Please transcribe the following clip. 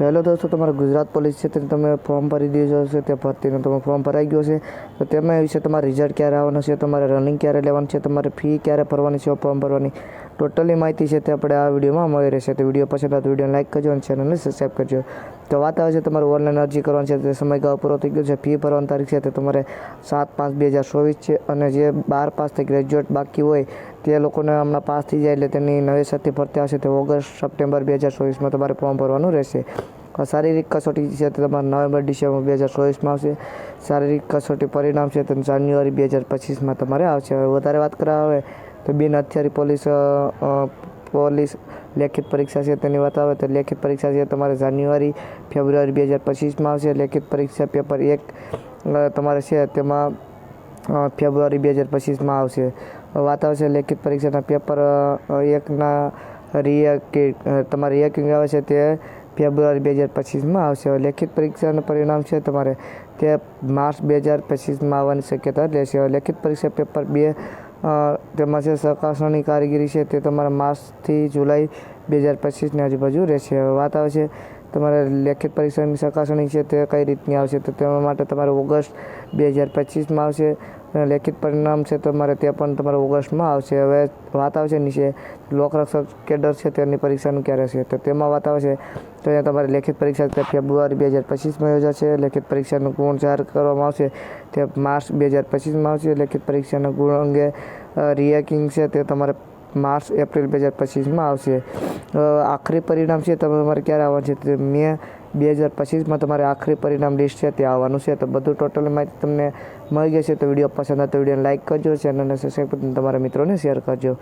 તો હેલો દોસ્તો, તમારે ગુજરાત પોલીસ છે તમે ફોર્મ ભરી દીધું હશે, તે ભરતીનું તમે ફોર્મ ભરાઈ ગયું છે. તો તેમાં વિશે તમારે રિઝલ્ટ ક્યારે આવવાનું છે, તમારે રનિંગ ક્યારે લેવાનું છે, તમારે ફી ક્યારે ભરવાની છે, ફોર્મ ભરવાની ટોટલી માહિતી છે તે આપણે આ વિડીયોમાં મળી રહેશે. તો વિડીયો પસંદ આવે તો વિડીયોને લાઈક કરજો અને ચેનલને સબસ્ક્રાઈબ કરજો. તો વાત આવે છે તમારે ઓનલાઈન અરજી કરવાની છે, તે સમયગાળો પૂરો થઈ ગયો છે. ફી ભરવાની તારીખ છે તે તમારે 7/5/2024 છે. અને જે 12 પાસ થઈ ગ્રેજ્યુએટ બાકી હોય તે લોકોને હમણાં પાસ થઈ જાય એટલે તેની નવેસરથી ભરતી આવશે. તે ઓગસ્ટ-સપ્ટેમ્બર 2024માં તમારે ફોર્મ ભરવાનું રહેશે. શારીરિક કસોટી છે તે તમારે નવેમ્બર-ડિસેમ્બર 2024માં આવશે. શારીરિક કસોટી પરિણામ છે તે જાન્યુઆરી 2025માં તમારે આવશે. હવે વધારે વાત કરવામાં આવે તો બિન હથિયારી પોલીસ લેખિત પરીક્ષા છે તેની વાત આવે તો લેખિત પરીક્ષા છે તમારે જાન્યુઆરી-ફેબ્રુઆરી 2025માં આવશે. લેખિત પરીક્ષા પેપર 1 તમારે છે તેમાં ફેબ્રુઆરી 2025માં આવશે. વાત આવશે લેખિત પરીક્ષાના પેપર 1ના તમારે રિએકિંગ આવે છે તે ફેબ્રુઆરી 2025માં આવશે. લેખિત પરીક્ષાનું પરિણામ છે તમારે તે માર્ચ 2025માં આવવાની શક્યતા રહેશે. લેખિત પરીક્ષા પેપર 2 તેમાં છે ચકાસણી કામગીરી છે તે તમારા માર્ચથી જુલાઈ 2025ની આજુબાજુ રહેશે. વાત આવે છે તમારે લેખિત પરીક્ષાની ચકાસણી છે તે કઈ રીતની આવશે તો તેના માટે તમારે ઓગસ્ટ 2025માં આવશે. લેખિત પરિણામ છે તમારે તે પણ તમારે ઓગસ્ટમાં આવશે. હવે વાત આવશે નીચે લોકરક્ષક કેડર છે તેની પરીક્ષાનું ક્યારે છે તો તેમાં વાત આવે છે તો અહીંયા તમારે લેખિત પરીક્ષા તે ફેબ્રુઆરી 2025માં યોજાશે. લેખિત પરીક્ષાનું ગુણ જાહેર કરવામાં આવશે તે માર્ચ 2025માં આવશે. લેખિત પરીક્ષાના ગુણ અંગે રિએકિંગ છે તે તમારે માર્ચ-એપ્રિલ 2025માં આવશે. આખરી પરિણામ છે તમારે ક્યારે આવવાનું છે તે મે 2025માં તમારે આખરી પરિણામ લિસ્ટ છે તે આવવાનું છે. તો બધું ટોટલ માહિતી તમને મળી ગઈ છે. તો વિડીયો પસંદ આવે તો વિડીયોને લાઈક કરજો, ચેનલને સબસ્ક્રાઈબ કરી તમારા મિત્રોને શેર કરજો.